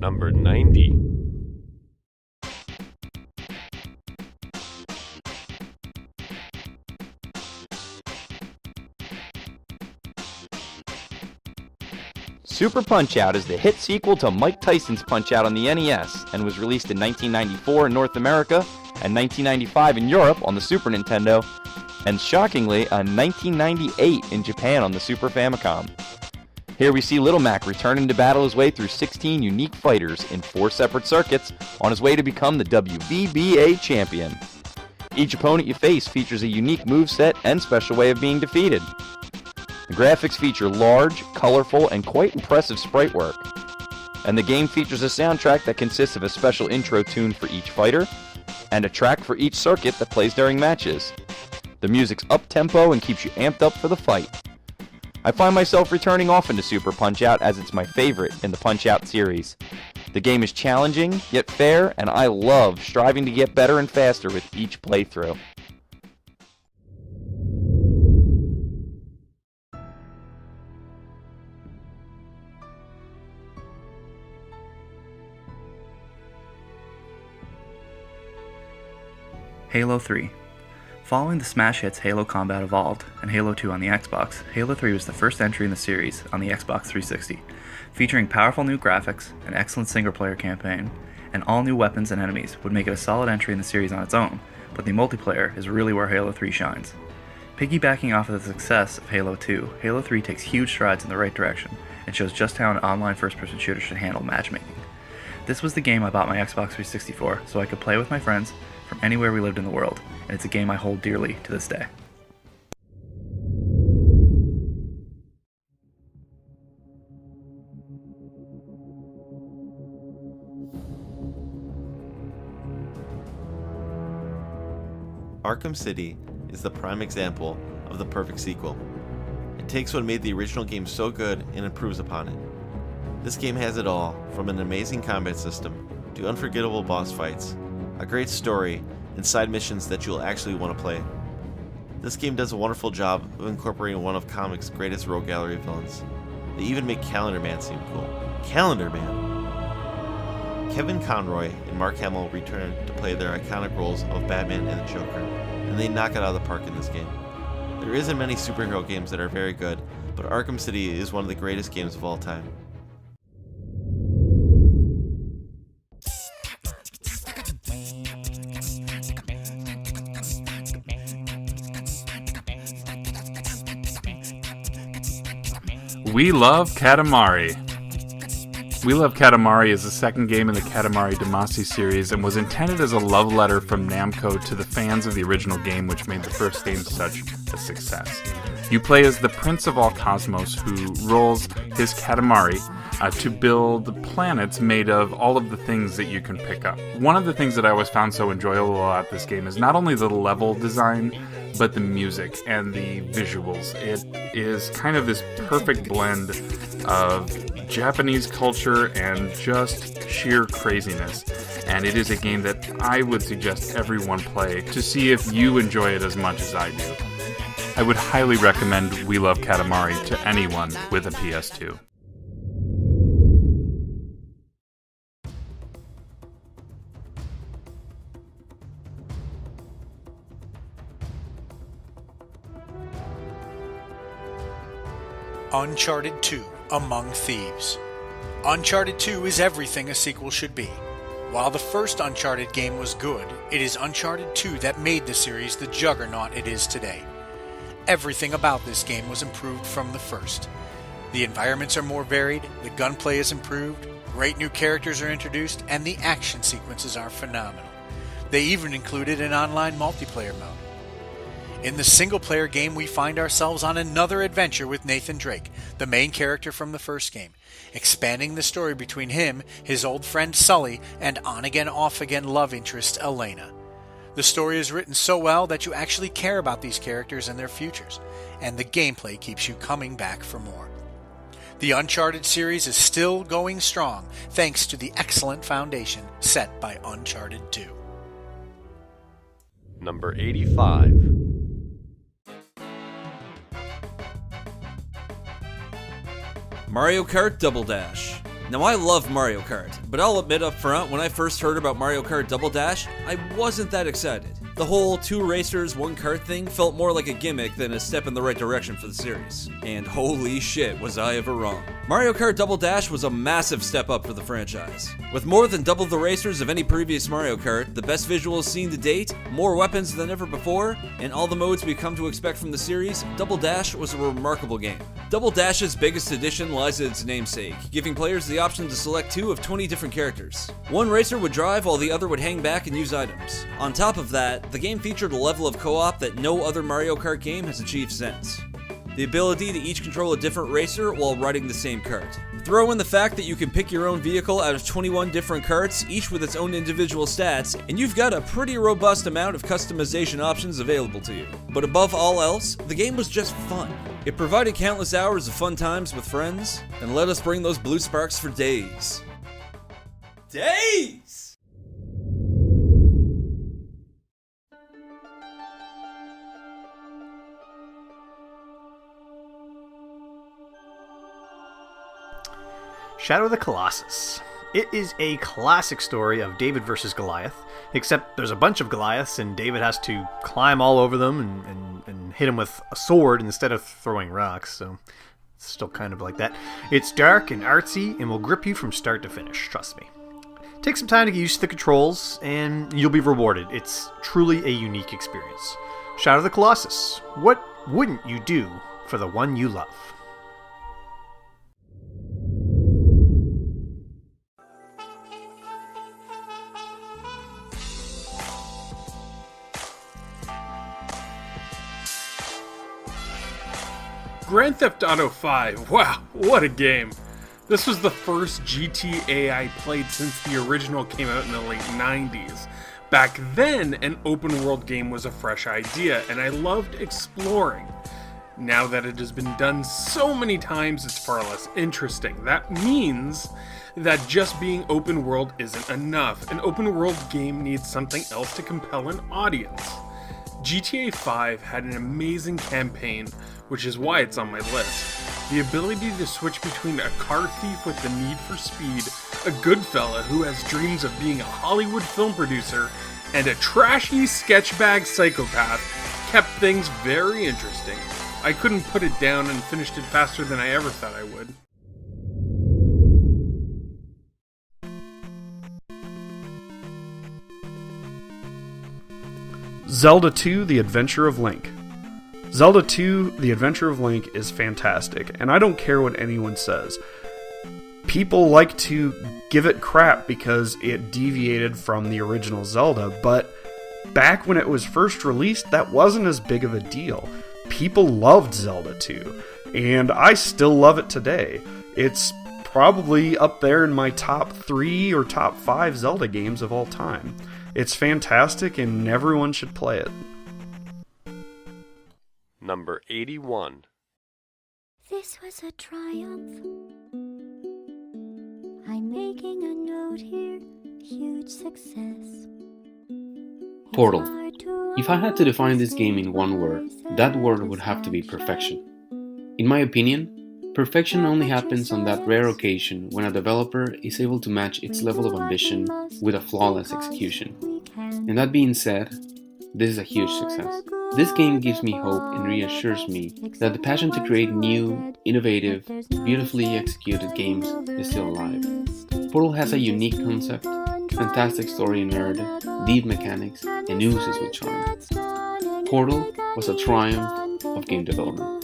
Number 90. Super Punch-Out is the hit sequel to Mike Tyson's Punch-Out on the NES and was released in 1994 in North America and 1995 in Europe on the Super Nintendo, and shockingly, 1998 in Japan on the Super Famicom. Here we see Little Mac returning to battle his way through 16 unique fighters in 4 separate circuits on his way to become the WBBA champion. Each opponent you face features a unique moveset and special way of being defeated. The graphics feature large, colorful, and quite impressive sprite work. And the game features a soundtrack that consists of a special intro tune for each fighter, and a track for each circuit that plays during matches. The music's up-tempo and keeps you amped up for the fight. I find myself returning often to Super Punch-Out as it's my favorite in the Punch-Out series. The game is challenging, yet fair, and I love striving to get better and faster with each playthrough. Halo 3. Following the smash hits Halo Combat Evolved and Halo 2 on the Xbox, Halo 3 was the first entry in the series on the Xbox 360, featuring powerful new graphics, an excellent single-player campaign, and all new weapons and enemies would make it a solid entry in the series on its own, but the multiplayer is really where Halo 3 shines. Piggybacking off of the success of Halo 2, Halo 3 takes huge strides in the right direction and shows just how an online first-person shooter should handle matchmaking. This was the game I bought my Xbox 360 for, so I could play with my friends from anywhere we lived in the world, and it's a game I hold dearly to this day. Arkham City is the prime example of the perfect sequel. It takes what made the original game so good and improves upon it. This game has it all, from an amazing combat system to unforgettable boss fights, a great story, and side missions that you'll actually want to play. This game does a wonderful job of incorporating one of comics' greatest rogue gallery villains. They even make Calendar Man seem cool. Calendar Man! Kevin Conroy and Mark Hamill return to play their iconic roles of Batman and the Joker, and they knock it out of the park in this game. There isn't many superhero games that are very good, but Arkham City is one of the greatest games of all time. We Love Katamari. We Love Katamari is the second game in the Katamari Damacy series and was intended as a love letter from Namco to the fans of the original game, which made the first game such a success. You play as the Prince of all Cosmos, who rolls his Katamari to build planets made of all of the things that you can pick up. One of the things that I always found so enjoyable about this game is not only the level design, but the music and the visuals. It is kind of this perfect blend of Japanese culture and just sheer craziness. And it is a game that I would suggest everyone play to see if you enjoy it as much as I do. I would highly recommend We Love Katamari to anyone with a PS2. Uncharted 2: Among Thieves. Uncharted 2 is everything a sequel should be. While the first Uncharted game was good, it is Uncharted 2 that made the series the juggernaut it is today. Everything about this game was improved from the first. The environments are more varied, the gunplay is improved, great new characters are introduced, and the action sequences are phenomenal. They even included an online multiplayer mode. In the single-player game, we find ourselves on another adventure with Nathan Drake, the main character from the first game, expanding the story between him, his old friend Sully, and on-again, off-again love interest Elena. The story is written so well that you actually care about these characters and their futures, and the gameplay keeps you coming back for more. The Uncharted series is still going strong thanks to the excellent foundation set by Uncharted 2. Number 85. Mario Kart Double Dash. Now I love Mario Kart, but I'll admit up front, when I first heard about Mario Kart Double Dash, I wasn't that excited. The whole 2 racers, 1 kart thing felt more like a gimmick than a step in the right direction for the series. And holy shit, was I ever wrong. Mario Kart Double Dash was a massive step up for the franchise. With more than double the racers of any previous Mario Kart, the best visuals seen to date, more weapons than ever before, and all the modes we come to expect from the series, Double Dash was a remarkable game. Double Dash's biggest addition lies in its namesake, giving players the option to select 2 of 20 different characters. One racer would drive while the other would hang back and use items. On top of that, the game featured a level of co-op that no other Mario Kart game has achieved since. The ability to each control a different racer while riding the same kart. Throw in the fact that you can pick your own vehicle out of 21 different karts, each with its own individual stats, and you've got a pretty robust amount of customization options available to you. But above all else, the game was just fun. It provided countless hours of fun times with friends, and let us bring those blue sparks for days. Days! Shadow of the Colossus. It is a classic story of David versus Goliath, except there's a bunch of Goliaths and David has to climb all over them and hit him with a sword instead of throwing rocks, so it's still kind of like that. It's dark and artsy and will grip you from start to finish, trust me. Take some time to get used to the controls and you'll be rewarded. It's truly a unique experience. Shadow of the Colossus. What wouldn't you do for the one you love? Grand Theft Auto 5, wow, what a game. This was the first GTA I played since the original came out in the late 90s. Back then, an open world game was a fresh idea, and I loved exploring. Now that it has been done so many times, it's far less interesting. That means that just being open world isn't enough. An open world game needs something else to compel an audience. GTA 5 had an amazing campaign, which is why it's on my list. The ability to switch between a car thief with the need for speed, a good fella who has dreams of being a Hollywood film producer, and a trashy sketchbag psychopath kept things very interesting. I couldn't put it down and finished it faster than I ever thought I would. Zelda 2: The Adventure of Link. Zelda 2: The Adventure of Link is fantastic, and I don't care what anyone says. People like to give it crap because it deviated from the original Zelda, but back when it was first released, that wasn't as big of a deal. People loved Zelda 2, and I still love it today. It's probably up there in my top 3 or top 5 Zelda games of all time. It's fantastic and everyone should play it. Number 81. This was a triumph. I'm making a note here. Huge success. Portal. If I had to define this game in one word, that word would have to be perfection. In my opinion, perfection only happens on that rare occasion when a developer is able to match its level of ambition with a flawless execution. And that being said, this is a huge success. This game gives me hope and reassures me that the passion to create new, innovative, beautifully executed games is still alive. Portal has a unique concept, fantastic story and narrative, deep mechanics, and oozes with charm. Portal was a triumph of game development.